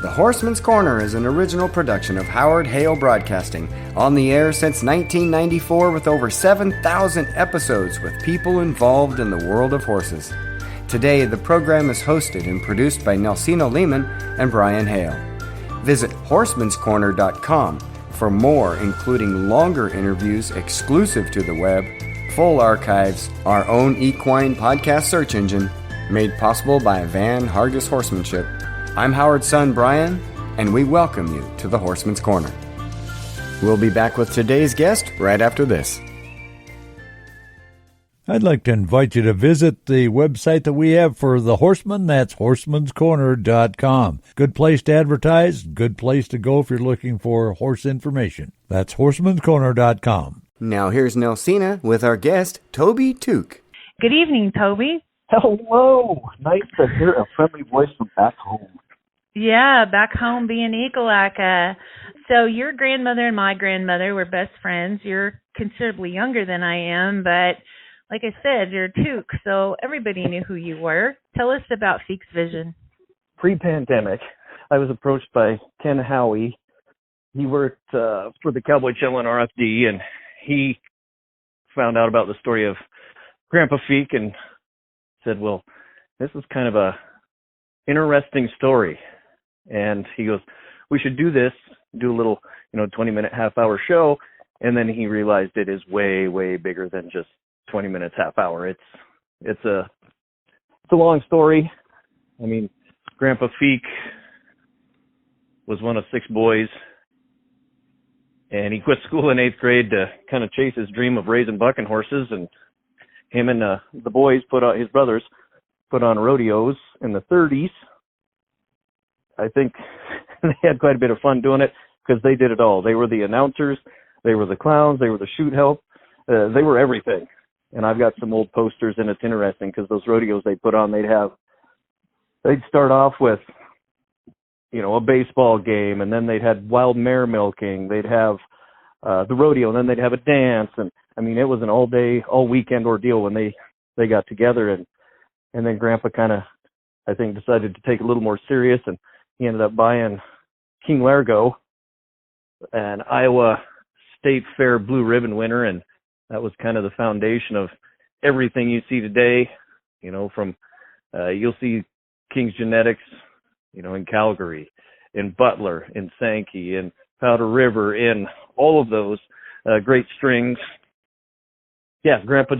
The Horseman's Corner is an original production of Howard Hale Broadcasting, on the air since 1994 with over 7,000 episodes with people involved in the world of horses. Today, the program is hosted and produced by Nelseena Lehmann and Brian Hale. Visit horsemanscorner.com for more, including longer interviews exclusive to the web, full archives, our own equine podcast search engine, made possible by Van Hargis Horsemanship. I'm Howard's son, Brian, and we welcome you to the Horseman's Corner. We'll be back with today's guest right after this. I'd like to invite you to visit the website that we have for the Horseman. That's horsemanscorner.com. Good place to advertise, good place to go if you're looking for horse information. That's horsemanscorner.com. Now here's Nelseena with our guest, Toby Tooke. Good evening, Toby. Hello. Nice to hear a friendly voice from back home. Yeah, back home being Eagle-Aka. So your grandmother and my grandmother were best friends. You're considerably younger than I am, but like I said, you're Tooke, so everybody knew who you were. Tell us about Feeke's vision. Pre-pandemic, I was approached by Ken Howie. He worked for the Cowboy Channel and RFD, and he found out about the story of Grandpa Feeke and said, well, this is kind of a interesting story. And he goes, we should do this, do a little, 20-minute, half-hour show. And then he realized it is way, way bigger than just 20 minutes, half hour. It's a long story. I mean, Grandpa Feeke was one of 6 boys, and he quit school in 8th grade to kind of chase his dream of raising bucking horses. And him and the boys his brothers put on rodeos in the 30s. I think they had quite a bit of fun doing it because they did it all. They were the announcers, they were the clowns, they were the shoot help, they were everything. And I've got some old posters, and it's interesting because those rodeos they put on, they'd start off with, a baseball game, and then they'd have wild mare milking. They'd have the rodeo, and then they'd have a dance. And I mean, it was an all day, all weekend ordeal when they got together. And then Grandpa kind of, I think, decided to take it a little more serious, and he ended up buying King Largo, an Iowa State Fair blue ribbon winner, and that was kind of the foundation of everything you see today, from you'll see King's Genetics, in Calgary, in Butler, in Sankey, in Powder River, in all of those great strings. Yeah, Grandpa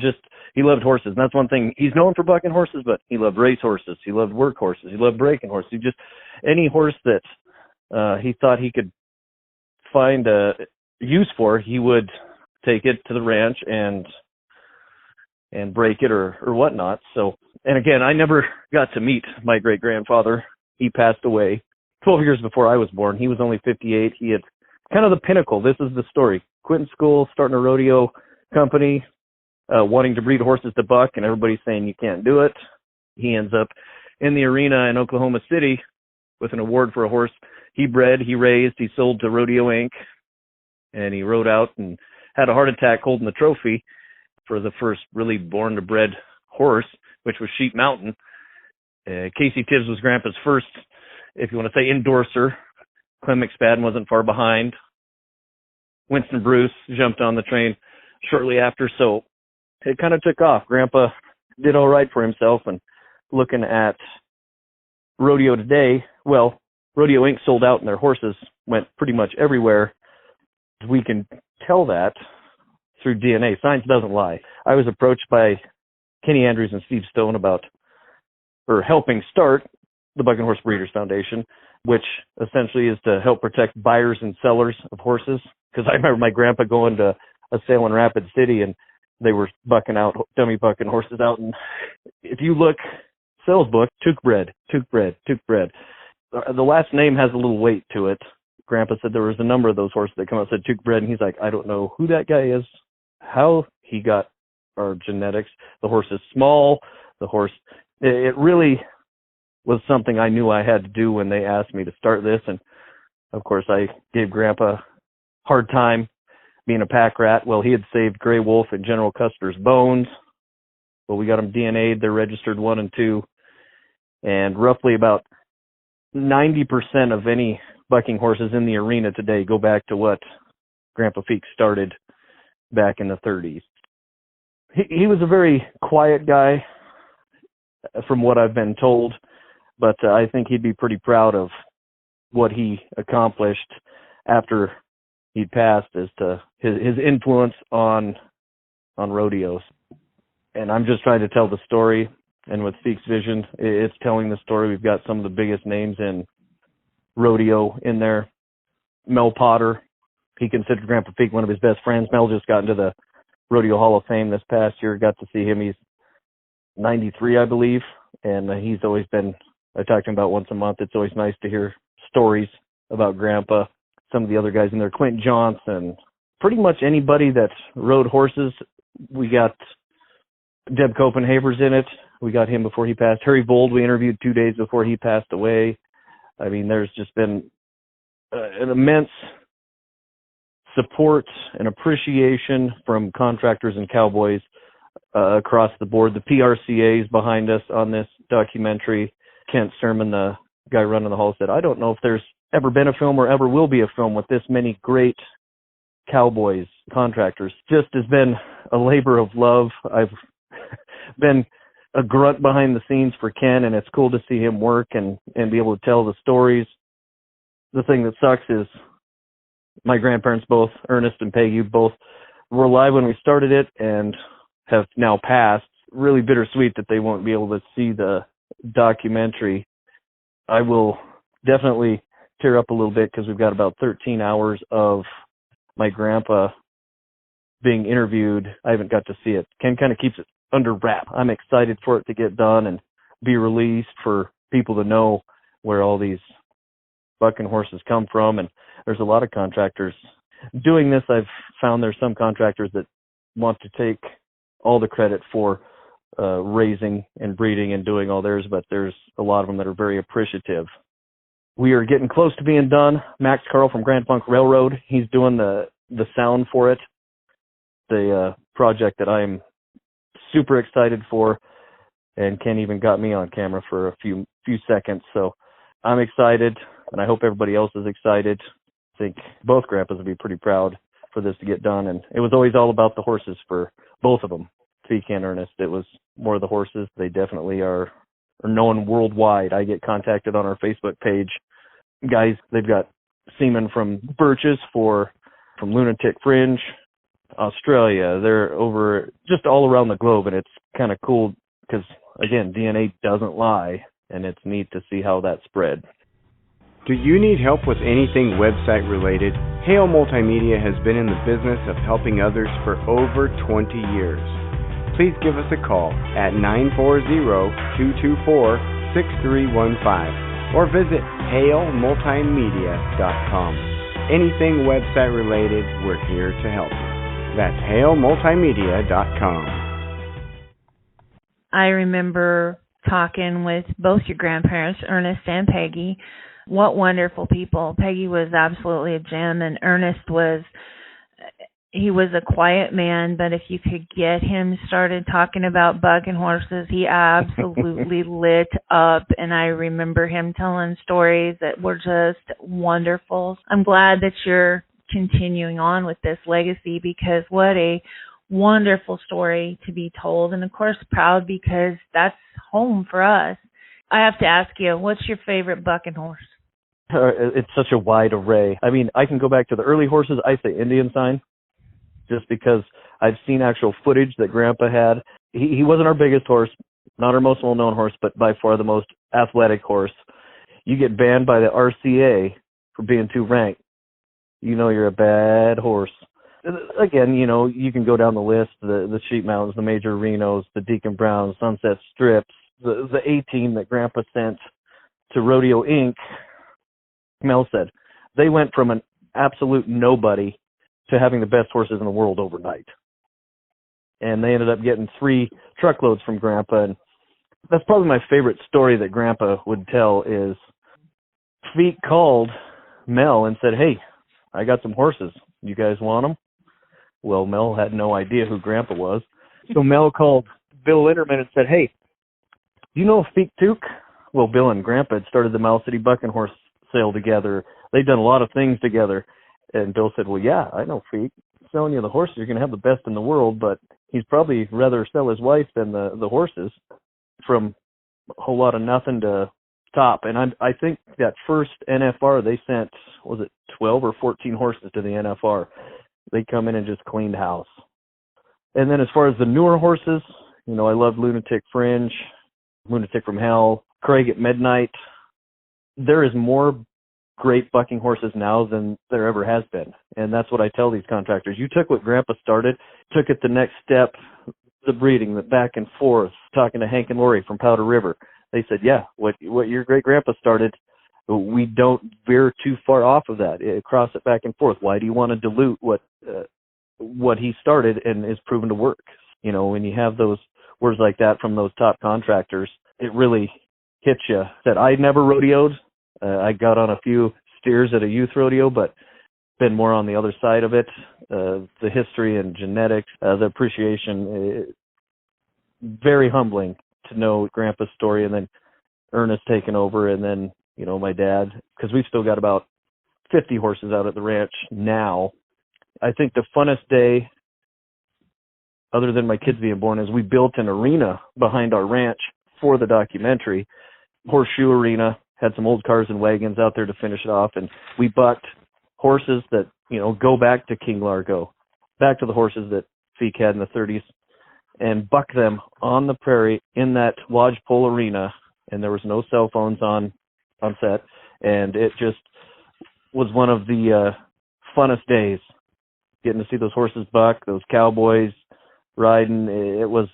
he loved horses. And that's one thing. He's known for bucking horses, but he loved race horses. He loved work horses. He loved breaking horses. Any horse that he thought he could find a use for, he would take it to the ranch and break it or whatnot. So, and again, I never got to meet my great grandfather. He passed away 12 years before I was born. He was only 58. He had kind of the pinnacle. This is the story. Quitting school, starting a rodeo company, wanting to breed horses to buck, and everybody's saying you can't do it. He ends up in the arena in Oklahoma City with an award for a horse he bred, he raised, he sold to Rodeo Inc., and he rode out and had a heart attack holding the trophy for the first really born-to-bred horse, which was Sheep Mountain. Casey Tibbs was Grandpa's first, if you want to say, endorser. Clem McSpadden wasn't far behind. Winston Bruce jumped on the train shortly after, so it kind of took off. Grandpa did all right for himself, and looking at rodeo today, well, Rodeo Inc. sold out and their horses went pretty much everywhere. We can tell that through DNA. Science doesn't lie. I was approached by Kenny Andrews and Steve Stone helping start the Bucking Horse Breeders Foundation, which essentially is to help protect buyers and sellers of horses. Because I remember my grandpa going to a sale in Rapid City, and they were dummy bucking horses out. And if you look, sales book, Tooke bred. The last name has a little weight to it. Grandpa said there was a number of those horses that come out and said Tooke bred, and he's like, I don't know who that guy is, how he got our genetics. The horse is small. It really was something I knew I had to do when they asked me to start this. And of course, I gave Grandpa a hard time being a pack rat. Well, he had saved Gray Wolf and General Custer's bones. Well, we got them DNA'd. They're registered 1 and 2. And roughly about 90% of any bucking horses in the arena today go back to what Grandpa Feeke started back in the 30s. He was a very quiet guy, from what I've been told, but I think he'd be pretty proud of what he accomplished after he passed as to his influence on rodeos. And I'm just trying to tell the story, and with Feeke's vision, it's telling the story. We've got some of the biggest names in rodeo in there. Mel Potter, he considered Grandpa Feeke one of his best friends. Mel just got into the Rodeo Hall of Fame this past year. Got to see him. He's 93, I believe, and he's always been, I talk to him about once a month. It's always nice to hear stories about Grandpa. Some of the other guys in there, Quentin Johnson, pretty much anybody that rode horses. We got Deb Copenhaver's in it. We got him before he passed. Harry Vold we interviewed 2 days before he passed away. I mean, there's just been an immense support and appreciation from contractors and cowboys across the board. The PRCA is behind us on this documentary. Kent Sermon, the guy running the hall, said, I don't know if there's ever been a film or ever will be a film with this many great cowboys, contractors. Just has been a labor of love. I've been a grunt behind the scenes for Ken, and it's cool to see him work and be able to tell the stories. The thing that sucks is my grandparents, both Ernest and Peggy, both were alive when we started it and have now passed. Really bittersweet that they won't be able to see the documentary. I will definitely tear up a little bit because we've got about 13 hours of my grandpa being interviewed. I haven't got to see it. Ken kind of keeps it under wrap. I'm excited for it to get done and be released for people to know where all these bucking horses come from. And there's a lot of contractors doing this. I've found there's some contractors that want to take all the credit for raising and breeding and doing all theirs, but there's a lot of them that are very appreciative. We are getting close to being done. Max Carl from Grand Funk Railroad, he's doing the sound for it, the project that I'm super excited for, and Ken even got me on camera for a few seconds. So I'm excited, and I hope everybody else is excited. I think both grandpas will be pretty proud for this to get done, and it was always all about the horses for both of them, Feeke and Ernest. It was more of the horses. They definitely are known worldwide. I get contacted on our Facebook page. Guys, they've got seamen from Birches from Lunatic Fringe, Australia. They're over just all around the globe, and it's kind of cool because, again, DNA doesn't lie, and it's neat to see how that spread. Do you need help with anything website related? Hale Multimedia has been in the business of helping others for over 20 years. Please give us a call at 940-224-6315 or visit halemultimedia.com. Anything website related, we're here to help you. That's halemultimedia.com. I remember talking with both your grandparents, Ernest and Peggy. What wonderful people. Peggy was absolutely a gem, and Ernest was a quiet man, but if you could get him started talking about bucking horses, he absolutely lit up, and I remember him telling stories that were just wonderful. I'm glad that you're continuing on with this legacy, because what a wonderful story to be told, and of course proud because that's home for us. I have to ask you, what's your favorite bucking horse? It's such a wide array. I mean, I can go back to the early horses. I say Indian Sign, just because I've seen actual footage that Grandpa had. He wasn't our biggest horse, not our most well-known horse, but by far the most athletic horse. You get banned by the RCA for being too rank, you know you're a bad horse. Again, you know, you can go down the list, the Sheep Mountains, the Major Renos, the Deacon Browns, Sunset Strips, the A-team that Grandpa sent to Rodeo Inc., Mel said, they went from an absolute nobody to having the best horses in the world overnight. And they ended up getting 3 truckloads from Grandpa. And that's probably my favorite story that Grandpa would tell is Feeke called Mel and said, hey, I got some horses. You guys want them? Well, Mel had no idea who Grandpa was. So Mel called Bill Linderman and said, hey, do you know Feeke Tooke well, Bill and Grandpa had started the Miles City Bucking Horse sale together. They'd done a lot of things together. And Bill said, well, yeah, I know, Feeke. Selling you the horses, you're going to have the best in the world, but he's probably rather sell his wife than the horses, from a whole lot of nothing to top. And I think that first NFR, they sent, was it 12 or 14 horses to the NFR? They come in and just cleaned house. And then as far as the newer horses, I love Lunatic Fringe, Lunatic from Hell, Craig at Midnight. There is more great bucking horses now than there ever has been. And that's what I tell these contractors. You took what Grandpa started, took it the next step, the breeding, the back and forth, talking to Hank and Lori from Powder River. They said, yeah, what your great-grandpa started, we don't veer too far off of that. Cross it back and forth. Why do you want to dilute what he started and is proven to work? When you have those words like that from those top contractors, it really hits you. That I never rodeoed. I got on a few steers at a youth rodeo, but been more on the other side of it. The history and genetics, the appreciation, very humbling to know Grandpa's story, and then Ernest taking over, and then, my dad, because we've still got about 50 horses out at the ranch now. I think the funnest day, other than my kids being born, is we built an arena behind our ranch for the documentary, Horseshoe Arena. Had some old cars and wagons out there to finish it off, and we bucked horses that, go back to King Largo, back to the horses that Feeke had in the 30s, and buck them on the prairie in that lodgepole arena, and there was no cell phones on set, and it just was one of the funnest days, getting to see those horses buck, those cowboys riding. It was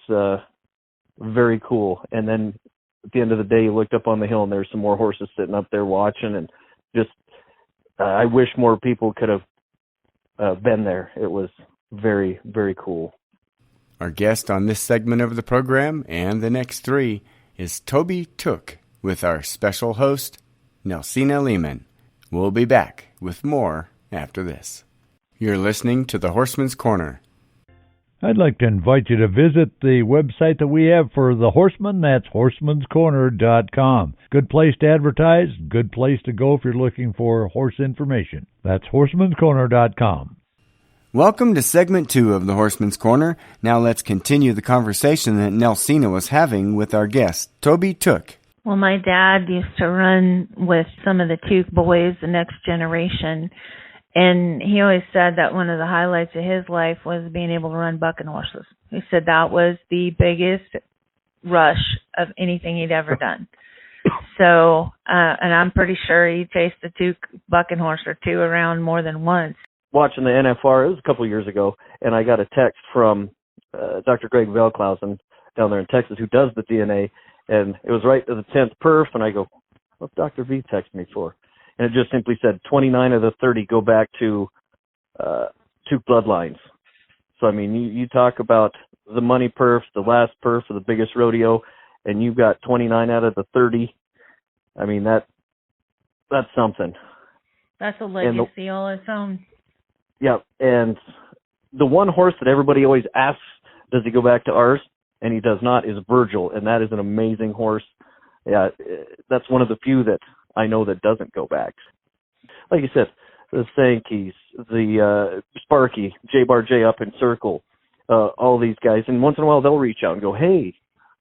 very cool. And then at the end of the day, you looked up on the hill, and there's some more horses sitting up there watching, and just I wish more people could have been there. It was very, very cool. Our guest on this segment of the program and the next three is Toby Tooke with our special host, Nelseena Lehmann. We'll be back with more after this. You're listening to the Horseman's Corner. I'd like to invite you to visit the website that we have for the Horseman. That's horsemanscorner.com. Good place to advertise, good place to go if you're looking for horse information. That's horsemanscorner.com. Welcome to segment 2 of the Horseman's Corner. Now let's continue the conversation that Nelseena was having with our guest, Toby Tooke. Well, my dad used to run with some of the Tooke boys, the next generation, and he always said that one of the highlights of his life was being able to run bucking horses. He said that was the biggest rush of anything he'd ever done. So, and I'm pretty sure he chased a Tooke bucking horse or two around more than once. Watching the NFR, it was a couple of years ago, and I got a text from Dr. Greg Velklausen down there in Texas, who does the DNA, and it was right to the 10th perf, and I go, what's Dr. V text me for? And it just simply said 29 of the 30 go back to Tooke bloodlines. So, I mean, you talk about the money perf, the last perf of the biggest rodeo, and you've got 29 out of the 30. I mean, that's something. That's a legacy all its own. Yeah, and the one horse that everybody always asks, does he go back to ours? And he does not, is Virgil, and that is an amazing horse. Yeah, that's one of the few that I know that doesn't go back. Like you said, the Sankeys, the Sparky, J-Bar J up in Circle, all these guys, and once in a while they'll reach out and go, hey,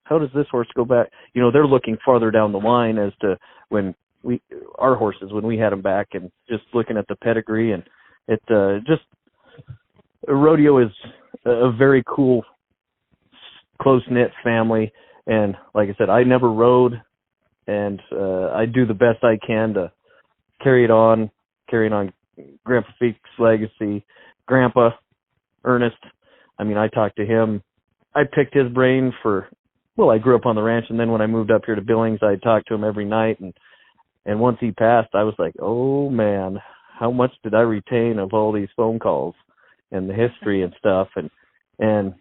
how does this horse go back? You know, they're looking farther down the line as to when our horses, when we had them back, and just looking at the pedigree, and it just, rodeo is a very cool, close-knit family, and like I said, I never rode, and I do the best I can to carrying on Grandpa Feeke's legacy. Grandpa, Ernest, I mean, I talked to him. I picked his brain I grew up on the ranch, and then when I moved up here to Billings, I talked to him every night, and once he passed, I was like, oh, man, how much did I retain of all these phone calls and the history and stuff, and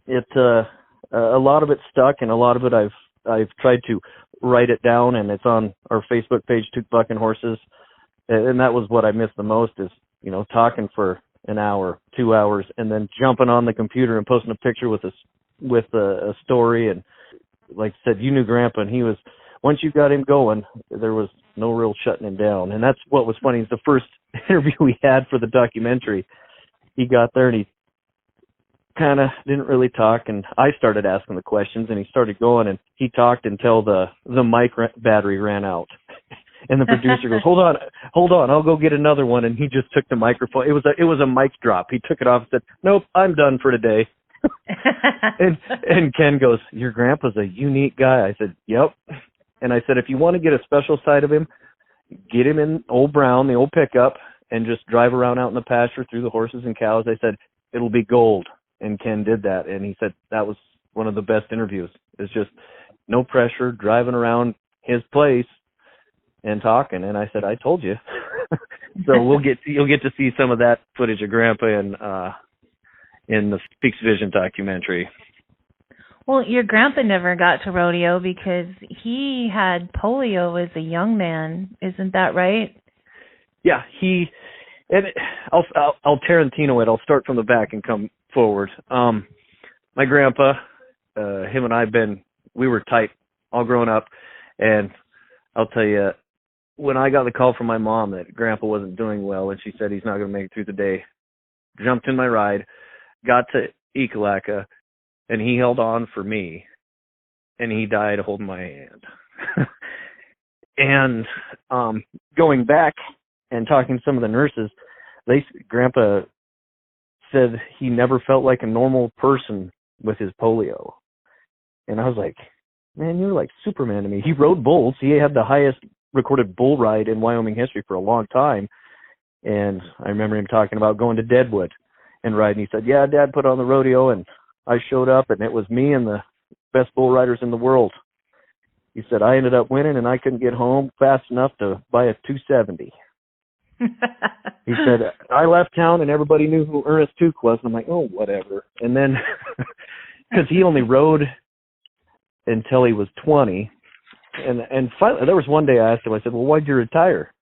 it a lot of it stuck, and a lot of it I've tried to write it down, and it's on our Facebook page, Tooke Bucking Horses, and that was what I missed the most is, you know, talking for an hour, 2 hours, and then jumping on the computer and posting a picture with a story. And like I said, you knew Grandpa, and he was once you got him going, there was no real shutting him down. And that's what was funny is the first interview we had for the documentary, he got there and he kind of didn't really talk, and I started asking the questions, and he started going, and he talked until the mic battery ran out. And the producer goes, hold on, I'll go get another one. And he just took the microphone. It was a mic drop. He took it off and said, nope, I'm done for today. and Ken goes, your grandpa's a unique guy. I said, yep. And I said, if you want to get a special side of him, get him in old Brown, the old pickup, and just drive around out in the pasture through the horses and cows. I said, it'll be gold. And Ken did that. And he said that was one of the best interviews. It's just no pressure, driving around his place and talking. And I said, I told you. So you'll get to see some of that footage of Grandpa in the Speaks Vision documentary. Well, your grandpa never got to rodeo because he had polio as a young man. Isn't that right? Yeah, I'll Tarantino it. I'll start from the back and come forward. My grandpa, him and we were tight all growing up, and I'll tell you, when I got the call from my mom that Grandpa wasn't doing well and she said he's not going to make it through the day, jumped in my ride, got to Ekalaka, and he held on for me, and he died holding my hand. And going back and talking to some of the nurses, Grandpa said he never felt like a normal person with his polio. And I was like, man, you're like Superman to me. He rode bulls. He had the highest recorded bull ride in Wyoming history for a long time. And I remember him talking about going to Deadwood and riding. He said, yeah, Dad put on the rodeo, and I showed up, and it was me and the best bull riders in the world. He said, I ended up winning, and I couldn't get home fast enough to buy a 270. He said, I left town, and everybody knew who Ernest Tooke was. And I'm like, oh, whatever. And then, because he only rode until he was 20. And finally, there was one day I asked him, I said, well, why'd you retire?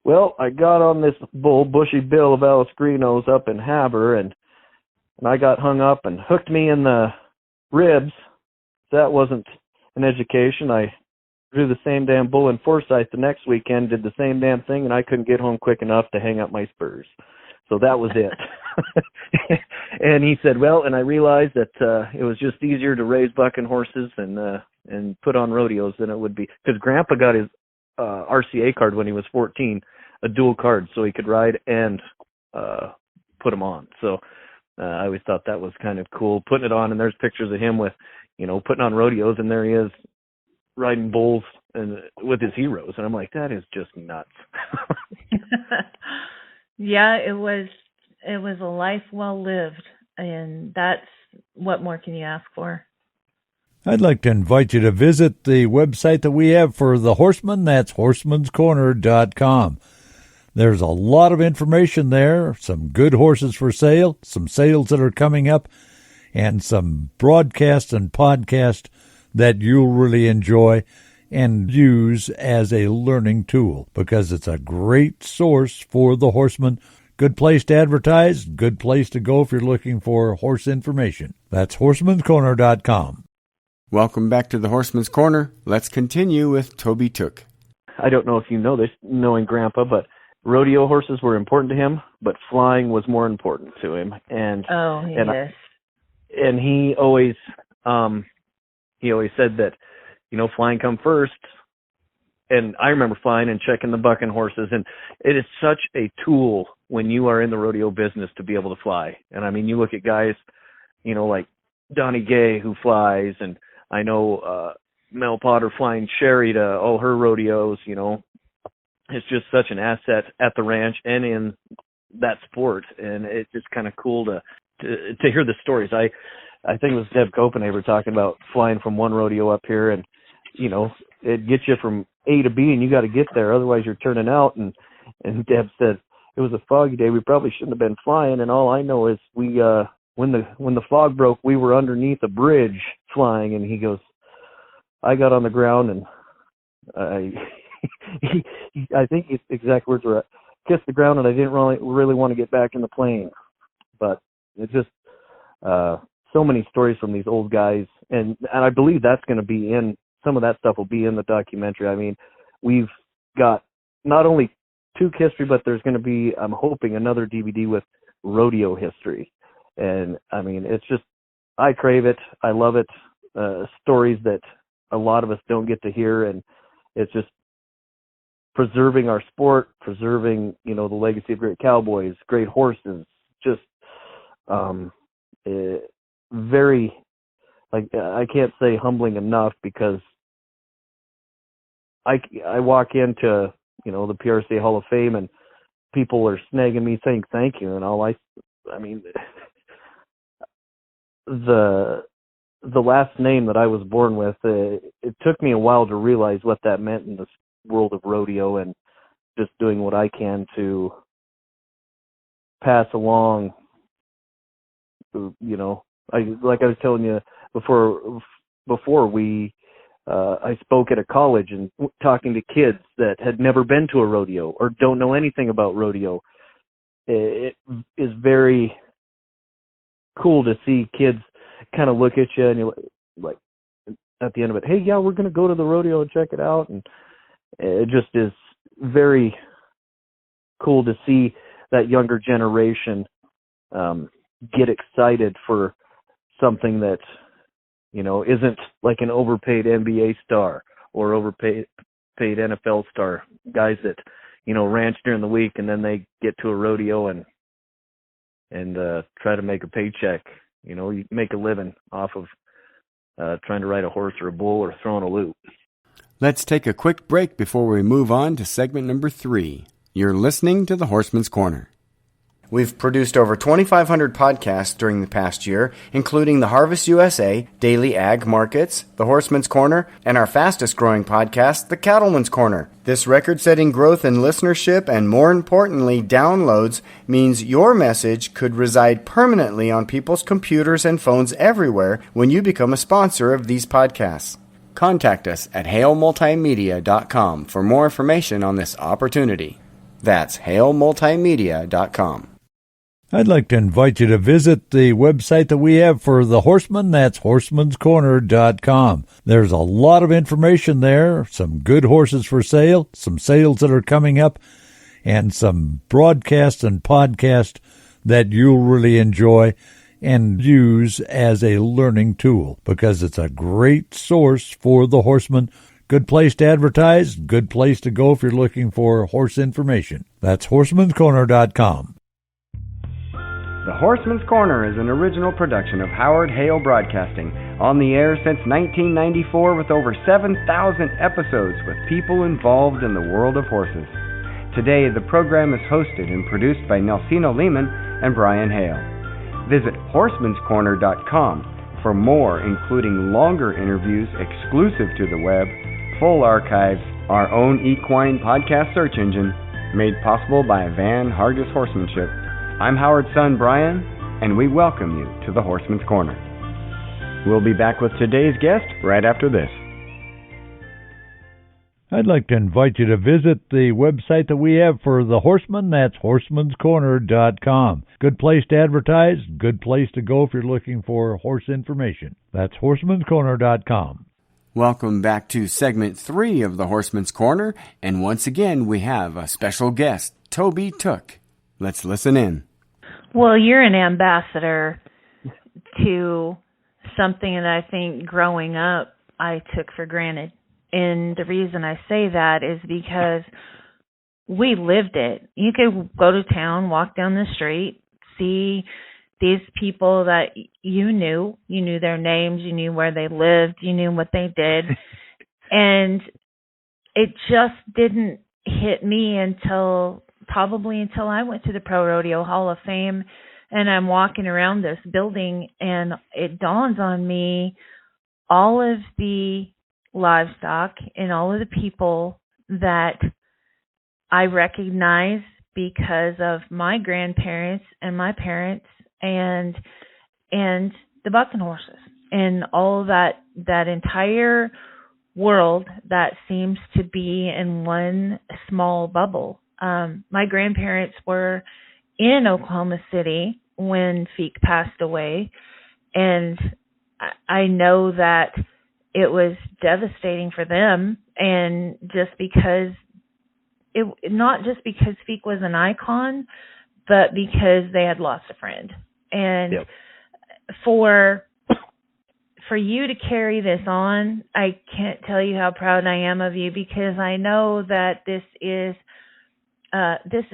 Well, I got on this bull, Bushy Bill of Aliscrinos up in Haber, and I got hung up and hooked me in the ribs. That wasn't an education. I drew the same damn bull in Forsyth the next weekend, did the same damn thing, and I couldn't get home quick enough to hang up my spurs. So that was it. And he said, well, and I realized that it was just easier to raise bucking horses and put on rodeos than it would be. Because Grandpa got his RCA card when he was 14, a dual card, so he could ride and put them on. So I always thought that was kind of cool, putting it on, and there's pictures of him with, putting on rodeos, and there he is riding bulls and with his heroes. And I'm like, that is just nuts. Yeah, it was a life well lived, and that's what more can you ask for? I'd like to invite you to visit the website that we have for the Horseman. That's horsemanscorner.com. There's a lot of information there, some good horses for sale, some sales that are coming up, and some broadcasts and podcasts that you'll really enjoy and use as a learning tool, because it's a great source for the horseman. Good place to advertise, good place to go if you're looking for horse information. That's horsemanscorner.com. Welcome back to the Horseman's Corner. Let's continue with Toby Tooke. I don't know if you know this, knowing Grandpa, but rodeo horses were important to him, but flying was more important to him. And he always said that, flying come first. And I remember flying and checking the bucking horses, and it is such a tool when you are in the rodeo business to be able to fly. And I mean, you look at guys, like Donnie Gay who flies, and I know Mel Potter flying Sherry to all her rodeos. It's just such an asset at the ranch and in that sport, and it's just kind of cool to hear the stories. I think it was Deb Copenhaver talking about flying from one rodeo up here, and it gets you from A to B, and you got to get there, otherwise you're turning out. And Deb said it was a foggy day, we probably shouldn't have been flying, and all I know is we when the fog broke, we were underneath a bridge flying. And he goes, I got on the ground, and I think his exact words were, kissed the ground, and I didn't really want to get back in the plane. But it's just so many stories from these old guys, and I believe that's going to be in some of that stuff will be in the documentary. I mean, we've got not only Tooke history, but there's going to be, I'm hoping, another DVD with rodeo history. And I mean, it's just, I crave it. I love it. Stories that a lot of us don't get to hear. And it's just preserving our sport, preserving, the legacy of great cowboys, great horses, just very, I can't say humbling enough, because I walk into, the PRCA Hall of Fame and people are snagging me saying thank you, and all I mean, the last name that I was born with, it took me a while to realize what that meant in this world of rodeo, and just doing what I can to pass along, like I was telling you before we I spoke at a college and talking to kids that had never been to a rodeo or don't know anything about rodeo. It is very cool to see kids kind of look at you and you're like, at the end of it, hey, yeah, we're going to go to the rodeo and check it out. And it just is very cool to see that younger generation get excited for something that, isn't like an overpaid NBA star or overpaid NFL star, guys that, ranch during the week and then they get to a rodeo and try to make a paycheck. You make a living off of trying to ride a horse or a bull or throwing a loop. Let's take a quick break before we move on to segment number 3. You're listening to the Horseman's Corner. We've produced over 2,500 podcasts during the past year, including the Harvest USA, Daily Ag Markets, the Horseman's Corner, and our fastest-growing podcast, the Cattleman's Corner. This record-setting growth in listenership and, more importantly, downloads means your message could reside permanently on people's computers and phones everywhere when you become a sponsor of these podcasts. Contact us at halemultimedia.com for more information on this opportunity. That's halemultimedia.com. I'd like to invite you to visit the website that we have for the Horseman. That's horsemanscorner.com. There's a lot of information there, some good horses for sale, some sales that are coming up, and some broadcasts and podcasts that you'll really enjoy and use as a learning tool, because it's a great source for the horseman. Good place to advertise, good place to go if you're looking for horse information. That's horsemanscorner.com. The Horseman's Corner is an original production of Howard Hale Broadcasting, on the air since 1994 with over 7,000 episodes with people involved in the world of horses. Today, the program is hosted and produced by Nelseena Lehmann and Brian Hale. Visit horseman'scorner.com for more, including longer interviews exclusive to the web, full archives, our own equine podcast search engine, made possible by Van Hargis Horsemanship. I'm Howard's son, Brian, and we welcome you to the Horseman's Corner. We'll be back with today's guest right after this. I'd like to invite you to visit the website that we have for the Horseman. That's horsemanscorner.com. Good place to advertise, good place to go if you're looking for horse information. That's horsemanscorner.com. Welcome back to segment 3 of the Horseman's Corner, and once again we have a special guest, Toby Tooke. Let's listen in. Well, you're an ambassador to something that I think growing up I took for granted. And the reason I say that is because we lived it. You could go to town, walk down the street, see these people that you knew their names, you knew where they lived, you knew what they did. And it just didn't hit me until I went to the Pro Rodeo Hall of Fame, and I'm walking around this building, and it dawns on me all of the livestock and all of the people that I recognize because of my grandparents and my parents and the bucking horses and all that entire world that seems to be in one small bubble. My grandparents were in Oklahoma City when Feeke passed away, and I know that it was devastating for them. And not just because Feeke was an icon, but because they had lost a friend. And yep. for you to carry this on, I can't tell you how proud I am of you, because I know that this is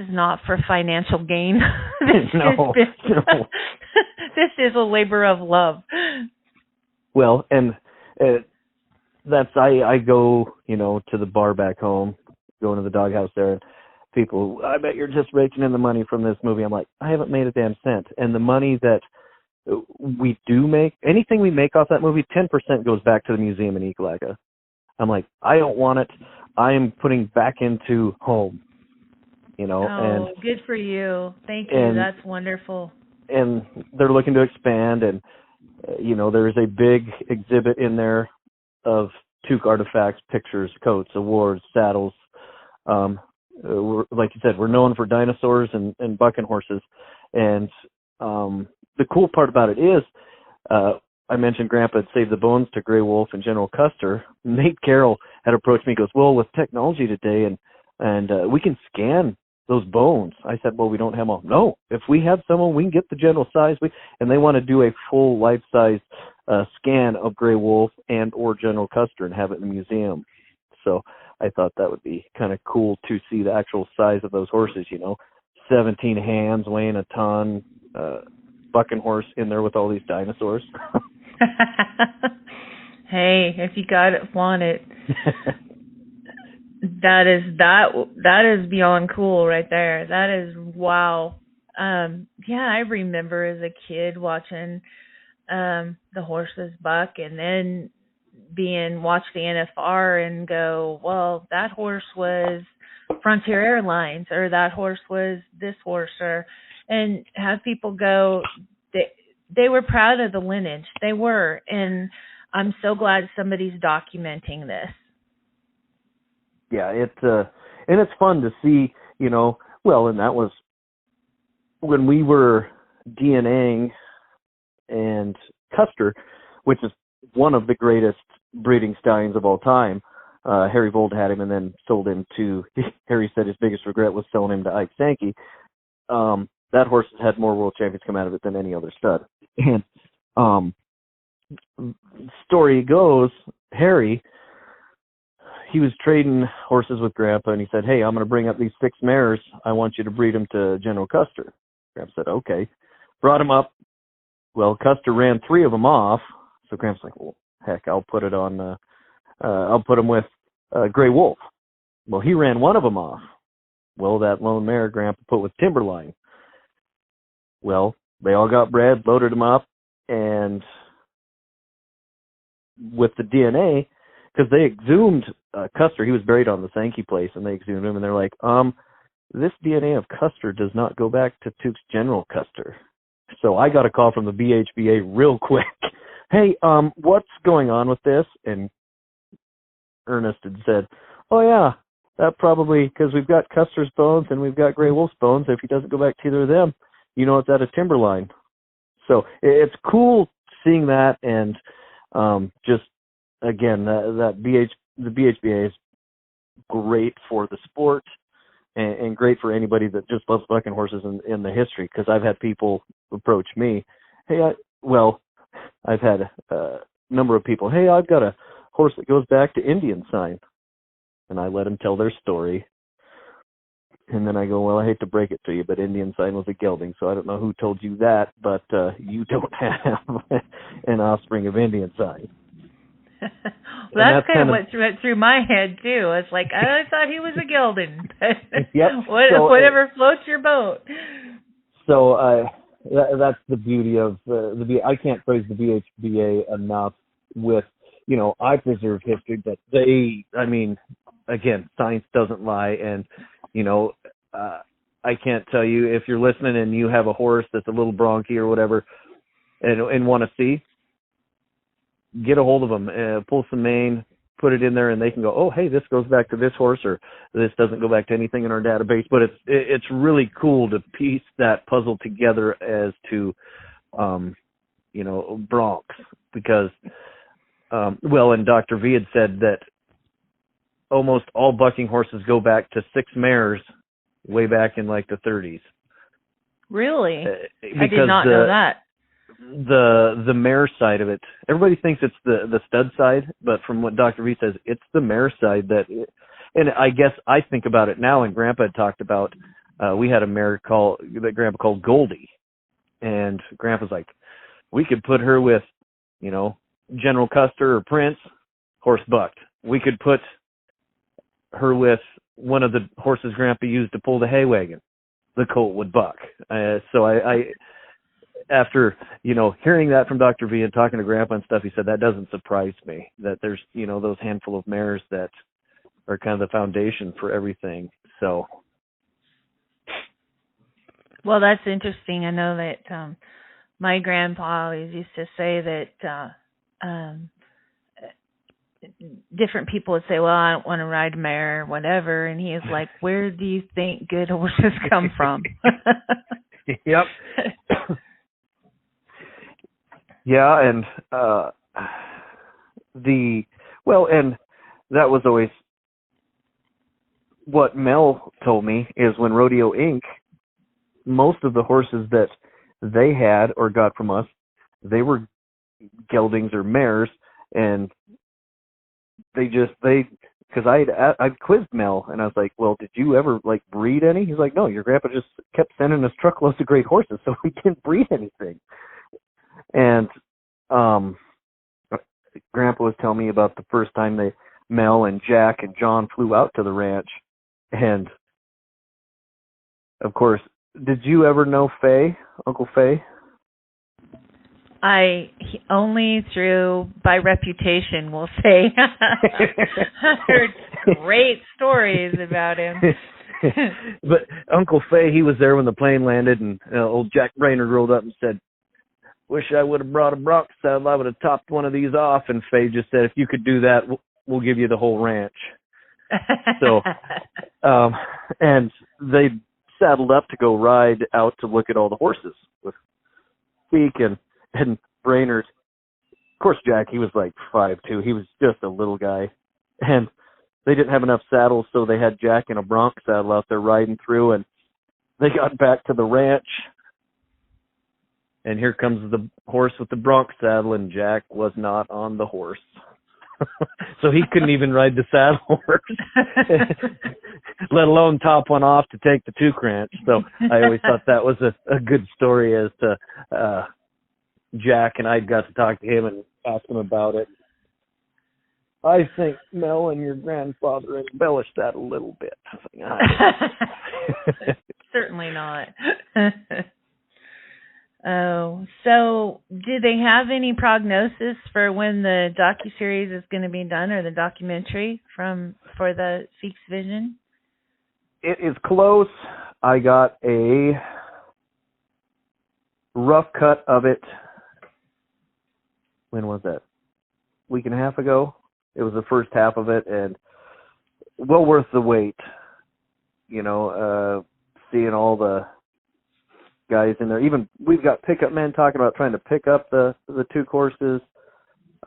not for financial gain. No. This is a labor of love. Well, and I go, to the bar back home, going to the doghouse there, and people, I bet you're just raking in the money from this movie. I'm like, I haven't made a damn cent. And the money that we do make, anything we make off that movie, 10% goes back to the museum in Ekalaka. I'm like, I don't want it. I am putting back into home, Oh, and good for you. Thank you. That's wonderful. And they're looking to expand, and there's a big exhibit in there of Tooke artifacts, pictures, coats, awards, saddles. Like you said, we're known for dinosaurs and bucking horses. And the cool part about it is, I mentioned Grandpa had saved the bones to Grey Wolf and General Custer. Nate Carroll had approached me. He goes, well, with technology today, and we can scan those bones. I said, well, we don't have them all. No, if we have someone, we can get the general size. And they want to do a full life-size scan of Grey Wolf and or General Custer and have it in the museum. So I thought that would be kind of cool to see the actual size of those horses, 17 hands weighing a ton, bucking horse in there with all these dinosaurs. Hey, if you got it, flaunt it. That is beyond cool right there. That is wow. I remember as a kid watching the horses buck, and then watch the NFR and go, well, that horse was Frontier Airlines, or that horse was this horse, and have people go, they were proud of the lineage. They were, and I'm so glad somebody's documenting this. Yeah, and it's fun to see, and that was when we were DNAing and Custer, which is one of the greatest breeding stallions of all time. Harry Vold had him and then sold him to, Harry said his biggest regret was selling him to Ike Sankey. That horse has had more world champions come out of it than any other stud. And story goes, Harry, he was trading horses with Grandpa, and he said, hey, I'm going to bring up these 6 mares. I want you to breed them to General Custer. Grandpa said, okay. Brought him up. Well, Custer ran 3 of them off. So Grandpa's like, well, heck, I'll put him with Grey Wolf. Well, he ran 1 of them off. Well, that lone mare Grandpa put with Timberline. Well, they all got bred, loaded them up, and with the DNA, because they exhumed Custer, he was buried on the Sankey place, and they exhumed him, and they're like, this DNA of Custer does not go back to Tooke's General Custer. So I got a call from the BHBA real quick. Hey, what's going on with this? And Ernest had said, oh yeah, that probably, because we've got Custer's bones and we've got Grey Wolf's bones. If he doesn't go back to either of them, it's at a Timberline. So it's cool seeing that, and just again, the BHBA is great for the sport and great for anybody that just loves bucking horses in the history. Because I've had people approach me, hey, I've had a number of people, hey, I've got a horse that goes back to Indian sign, and I let them tell their story. And then I go, well, I hate to break it to you, but Indian sign was a gelding, so I don't know who told you that, but you don't have an offspring of Indian sign. Well, that's kind of what went through my head, too. It's like, I thought he was a gelding. Yep. Whatever floats your boat. So that's the beauty of I can't praise the BHBA enough with, I preserve history, but again, science doesn't lie, and, I can't tell you, if you're listening and you have a horse that's a little bronky or whatever and want to see, get a hold of them, pull some mane, put it in there, and they can go, oh, hey, this goes back to this horse, or this doesn't go back to anything in our database. But it's really cool to piece that puzzle together as to, broncs, because And Dr. V had said that almost all bucking horses go back to 6 mares way back in like the 30s. Really? I did not know that. The mare side of it, everybody thinks it's the stud side, but from what Dr. V says, it's the mare side and I guess I think about it now, and Grandpa had talked about, we had a mare that Grandpa called Goldie, and Grandpa's like, we could put her with, General Custer or Prince, horse bucked. We could put her with one of the horses Grandpa used to pull the hay wagon. The colt would buck. So I after, hearing that from Dr. V and talking to Grandpa and stuff, he said that doesn't surprise me, that there's, those handful of mares that are kind of the foundation for everything. So. Well, that's interesting. I know that my grandpa always used to say that different people would say, well, I don't want to ride a mare or whatever. And he is like, where do you think good horses come from? Yep. Yeah. And and that was always what Mel told me, is when Rodeo Inc., most of the horses that they had or got from us, they were geldings or mares, and because I'd quizzed Mel, and I was like, well, did you ever breed any? He's like, no, your grandpa just kept sending us truckloads of great horses, so we didn't breed anything. And Grandpa was telling me about the first time Mel and Jack and John flew out to the ranch, and of course, did you ever know Faye, Uncle Faye? Only through by reputation, we'll say. I heard great stories about him. But Uncle Faye, he was there when the plane landed, and old Jack Brainerd rolled up and said, wish I would have brought a bronc saddle. I would have topped one of these off. And Faye just said, if you could do that, we'll give you the whole ranch. So, and they saddled up to go ride out to look at all the horses with Feeke and Brainerd. Of course, Jack, he was like 5'2". He was just a little guy. And they didn't have enough saddles, so they had Jack in a bronc saddle out there riding through, and they got back to the ranch. And here comes the horse with the bronc saddle, and Jack was not on the horse. So he couldn't even ride the saddle horse, let alone top one off to take the Tooke ranch. So I always thought that was a good story as to Jack, and I got to talk to him and ask him about it. I think Mel and your grandfather embellished that a little bit. Certainly not. Oh, so do they have any prognosis for when the docuseries is going to be done, or the documentary for the Feke's Vision? It is close. I got a rough cut of it. When was that? Week and a half ago. It was the first half of it, and well worth the wait. Seeing all the guys in there. Even we've got pickup men talking about trying to pick up the two horses.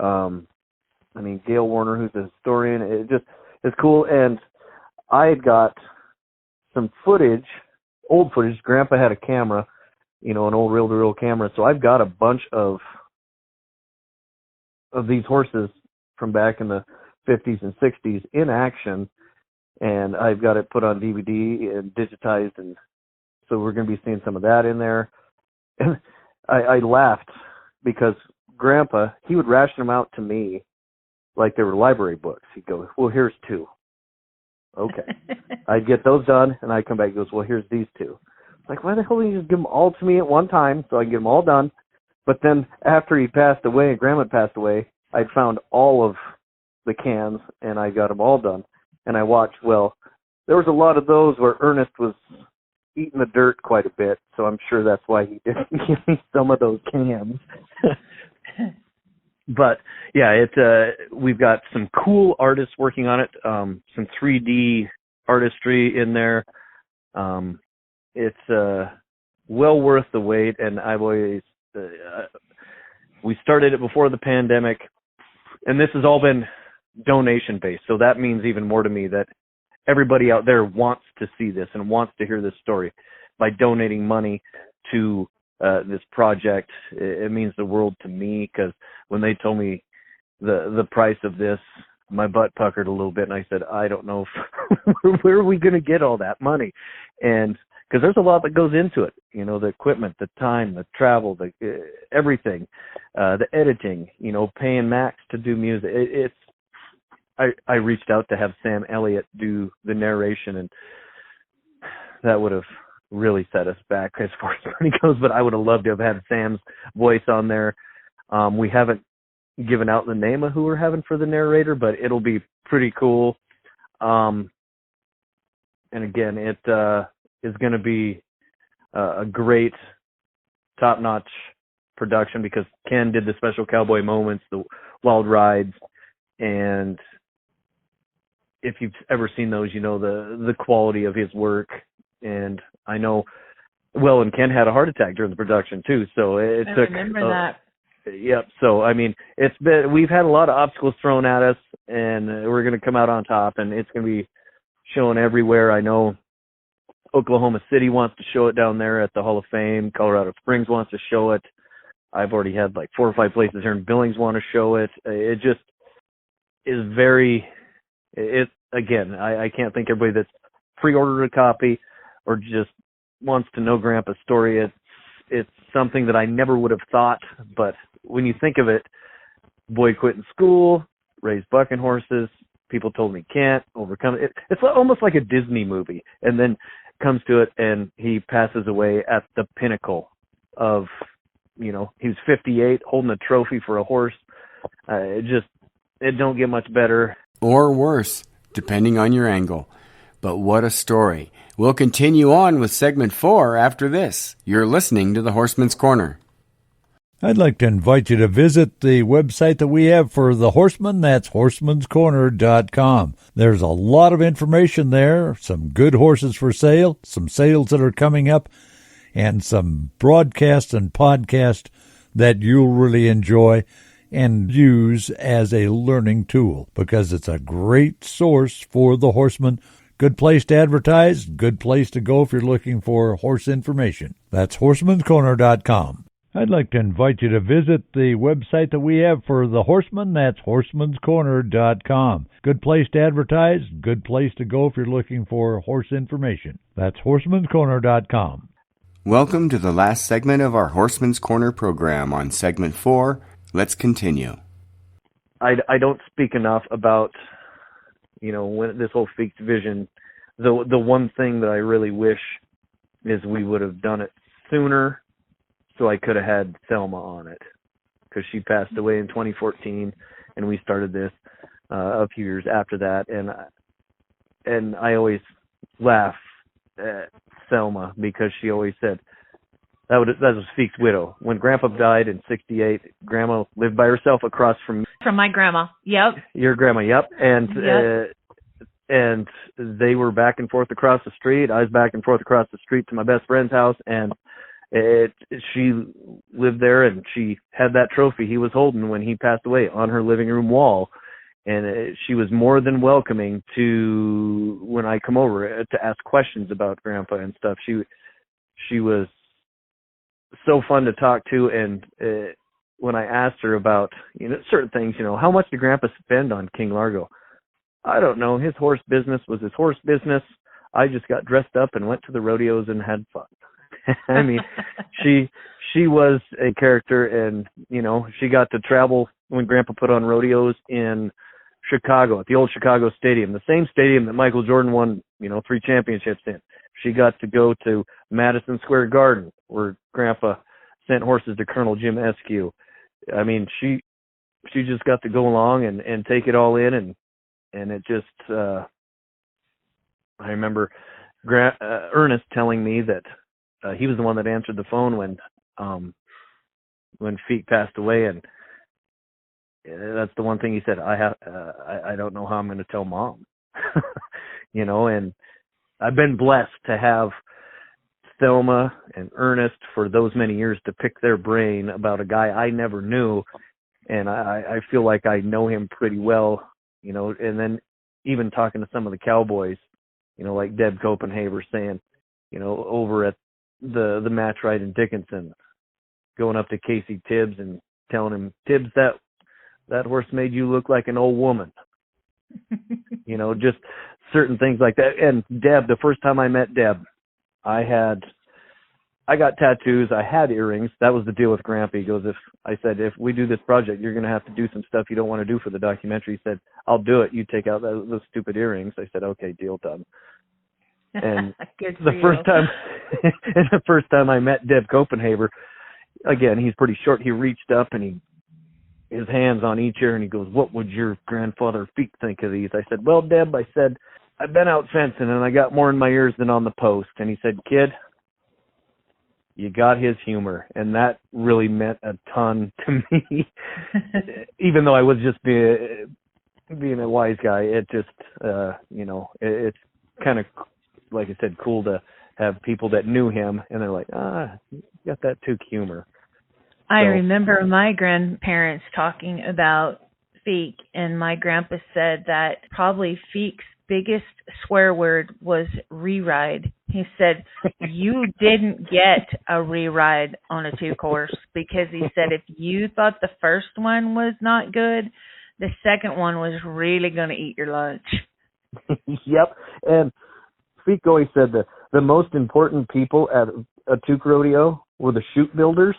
Gail Warner, who's a historian, it just is cool. And I had got some footage, old footage. Grandpa had a camera, an old reel-to-reel camera. So I've got a bunch of these horses from back in the 50s and 60s in action, and I've got it put on DVD and digitized, and so we're going to be seeing some of that in there. And I laughed because Grandpa, he would ration them out to me like they were library books. He'd go, well, here's 2. Okay. I'd get those done, and I'd come back and goes, well, here's these 2. Like, why the hell didn't you just give them all to me at one time so I can get them all done? But then after he passed away and Grandma passed away, I'd found all of the cans, and I got them all done. And I watched, there was a lot of those where Ernest was eating the dirt quite a bit, so I'm sure that's why he didn't give me some of those cans. But yeah, we've got some cool artists working on it, some 3D artistry in there. It's well worth the wait, and I've always we started it before the pandemic. And this has all been donation based. So that means even more to me, that everybody out there wants to see this and wants to hear this story. By donating money to this project, it means the world to me, because when they told me the price of this, my butt puckered a little bit, and I said, I don't know where are we going to get all that money? And because there's a lot that goes into it, you know, the equipment, the time, the travel, the everything, the editing, you know, paying Max to do music. I reached out to have Sam Elliott do the narration, and that would have really set us back as far as money goes, but I would have loved to have had Sam's voice on there. We haven't given out the name of who we're having for the narrator, but it'll be pretty cool. And again, it is going to be a great, top-notch production, because Ken did the special cowboy moments, the wild rides, and if you've ever seen those, you know the quality of his work. And I know, well, and Ken had a heart attack during the production too, so it I took. remember that. Yep. So I mean, we've had a lot of obstacles thrown at us, and we're going to come out on top, and it's going to be shown everywhere. I know Oklahoma City wants to show it down there at the Hall of Fame. Colorado Springs wants to show it. I've already had like 4 or 5 places here in Billings want to show it. It just is very. Again, I can't think everybody that's pre-ordered a copy or just wants to know Grandpa's story. It's something that I never would have thought, but when you think of it, boy quit in school, raised bucking horses, people told me can't overcome it. It's almost like a Disney movie, and then comes to it and he passes away at the pinnacle of, you know, he was 58 holding a trophy for a horse. It don't get much better. Or worse, depending on your angle. But what a story. We'll continue on with segment 4 after this. You're listening to the Horseman's Corner. I'd like to invite you to visit the website that we have for the Horseman. That's horsemanscorner.com. There's a lot of information there, some good horses for sale, some sales that are coming up, and some broadcasts and podcasts that you'll really enjoy and use as a learning tool, because it's a great source for the horseman. Good place to advertise, good place to go if you're looking for horse information. That's horsemanscorner.com. I'd like to invite you to visit the website that we have for the Horseman. That's horsemanscorner.com. Good place to advertise, good place to go if you're looking for horse information. That's horsemanscorner.com. Welcome to the last segment of our Horseman's Corner program. On segment 4, let's continue. I don't speak enough about, you know, when this whole Feeke division. The one thing that I really wish is we would have done it sooner, so I could have had Thelma on it, because she passed away in 2014, and we started this a few years after that. And I always laugh at Thelma, because she always said that was Feeke's widow. When Grandpa died in '68, Grandma lived by herself across from my grandma. Yep. Your grandma. Yep. And Yep. And they were back and forth across the street. I was back and forth across the street to my best friend's house, and she lived there, and she had that trophy he was holding when he passed away on her living room wall. And she was more than welcoming to when I come over to ask questions about Grandpa and stuff. She was so fun to talk to. And when I asked her about, you know, certain things, you know, how much did Grandpa spend on King Largo? I don't know. His horse business was his horse business. I just got dressed up and went to the rodeos and had fun. I mean, she was a character, and, you know, she got to travel when Grandpa put on rodeos in Chicago, at the old Chicago Stadium, the same stadium that Michael Jordan won, you know, 3 championships in. She got to go to Madison Square Garden, where Grandpa sent horses to Colonel Jim Eskew. I mean, she just got to go along and take it all in, and it just, I remember Ernest telling me that he was the one that answered the phone when Feeke passed away, and that's the one thing he said. I don't know how I'm going to tell Mom, you know. And I've been blessed to have Thelma and Ernest for those many years to pick their brain about a guy I never knew, and I feel like I know him pretty well, you know. And then even talking to some of the cowboys, you know, like Deb Copenhaver saying, you know, over at the match right in Dickinson, going up to Casey Tibbs and telling him, Tibbs, that horse made you look like an old woman. You know, just certain things like that. And Deb, the first time I met Deb, I got tattoos. I had earrings. That was the deal with Grandpa. He goes, if we do this project, you're going to have to do some stuff you don't want to do for the documentary. He said, I'll do it. You take out those stupid earrings. I said, okay, deal done. And the first time I met Deb Copenhaver, again, he's pretty short. He reached up and his hands on each ear and he goes, what would your grandfather Feeke think of these? I said, well, Deb, I said, I've been out fencing and I got more in my ears than on the post. And he said, kid, you got his humor. And that really meant a ton to me. Even though I was just being a wise guy, it just, you know, it's kind of, like I said, cool to have people that knew him and they're like, you got that Tooke humor. I remember my grandparents talking about Feeke, and my grandpa said that probably Feeke's biggest swear word was re-ride. He said, you didn't get a re-ride on a Tooke horse, because he said if you thought the first one was not good, the second one was really going to eat your lunch. Yep. And Feeke always said that the most important people at a Tooke rodeo were the chute builders,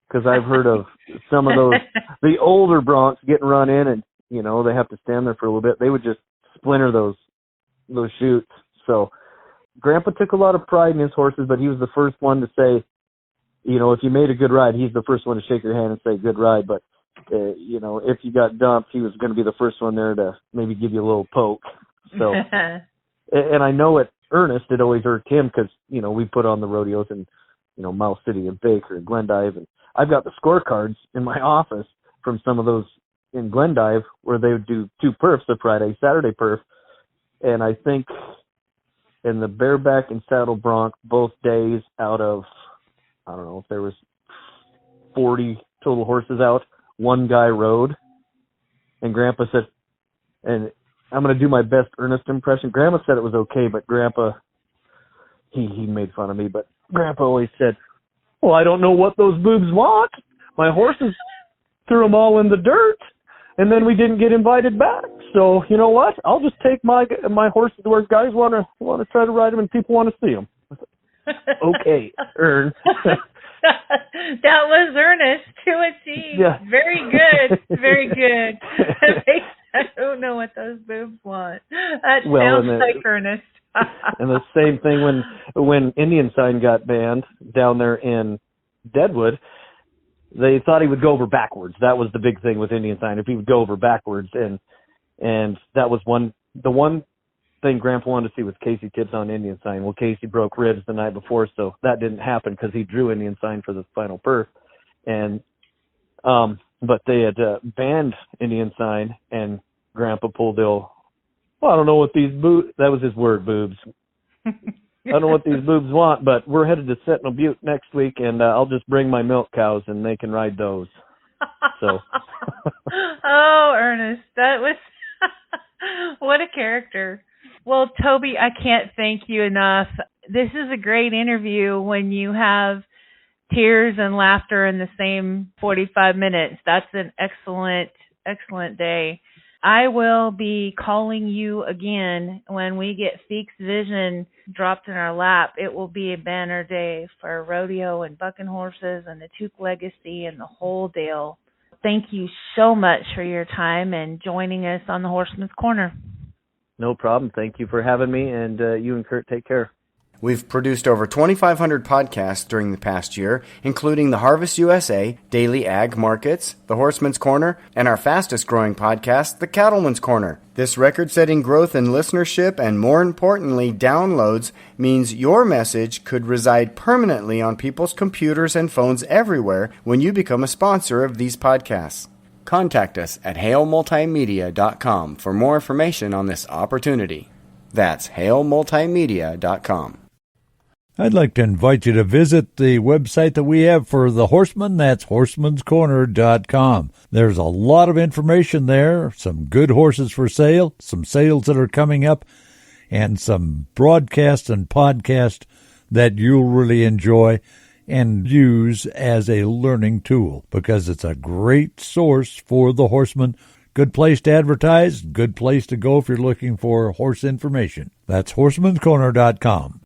because I've heard of some of those, the older broncs getting run in and, you know, they have to stand there for a little bit. They would just splinter those chutes. So Grandpa took a lot of pride in his horses, but he was the first one to say, you know, if you made a good ride, he's the first one to shake your hand and say good ride. But, you know, if you got dumped, he was going to be the first one there to maybe give you a little poke. So, and I know at Ernest, it always irked him because, you know, we put on the rodeos in, you know, Mouse City and Baker and Glendive, and I've got the scorecards in my office from some of those in Glendive where they would do 2 perfs, a Friday, Saturday perf. And I think in the bareback and saddle bronc, both days out of, I don't know if there was 40 total horses out, one guy rode. And Grandpa said, and I'm going to do my best Ernest impression. Grandma said it was okay, but Grandpa, he made fun of me, but Grandpa always said, well, I don't know what those boobs want. My horses threw them all in the dirt, and then we didn't get invited back. So you know what? I'll just take my horses where guys want to try to ride them and people want to see them. Okay, Ern. That was Ernest to a T. Yeah. Very good. Very good. I don't know what those boobs want. That sounds like Ernest. And the same thing when Indian Sign got banned down there in Deadwood, they thought he would go over backwards. That was the big thing with Indian Sign, if he would go over backwards. And that was the one thing Grandpa wanted to see was Casey Tibbs on Indian Sign. Well, Casey broke ribs the night before, so that didn't happen because he drew Indian Sign for the final perf. And but they had banned Indian Sign, and Grandpa pulled the old, well, I don't know what these boobs, that was his word, boobs. I don't know what these boobs want, but we're headed to Sentinel Butte next week, and I'll just bring my milk cows, and they can ride those. So. Oh, Ernest, that was, what a character. Well, Toby, I can't thank you enough. This is a great interview when you have tears and laughter in the same 45 minutes. That's an excellent, excellent day. I will be calling you again when we get Feeke's Vision dropped in our lap. It will be a banner day for rodeo and bucking horses and the Tooke legacy and the whole deal. Thank you so much for your time and joining us on the Horseman's Corner. No problem. Thank you for having me, and you and Kurt take care. We've produced over 2,500 podcasts during the past year, including the Harvest USA, Daily Ag Markets, the Horseman's Corner, and our fastest-growing podcast, the Cattleman's Corner. This record-setting growth in listenership and, more importantly, downloads means your message could reside permanently on people's computers and phones everywhere when you become a sponsor of these podcasts. Contact us at halemultimedia.com for more information on this opportunity. That's halemultimedia.com. I'd like to invite you to visit the website that we have for the Horseman. That's horsemanscorner.com. There's a lot of information there, some good horses for sale, some sales that are coming up, and some broadcasts and podcasts that you'll really enjoy and use as a learning tool, because it's a great source for the horseman. Good place to advertise, good place to go if you're looking for horse information. That's horsemanscorner.com.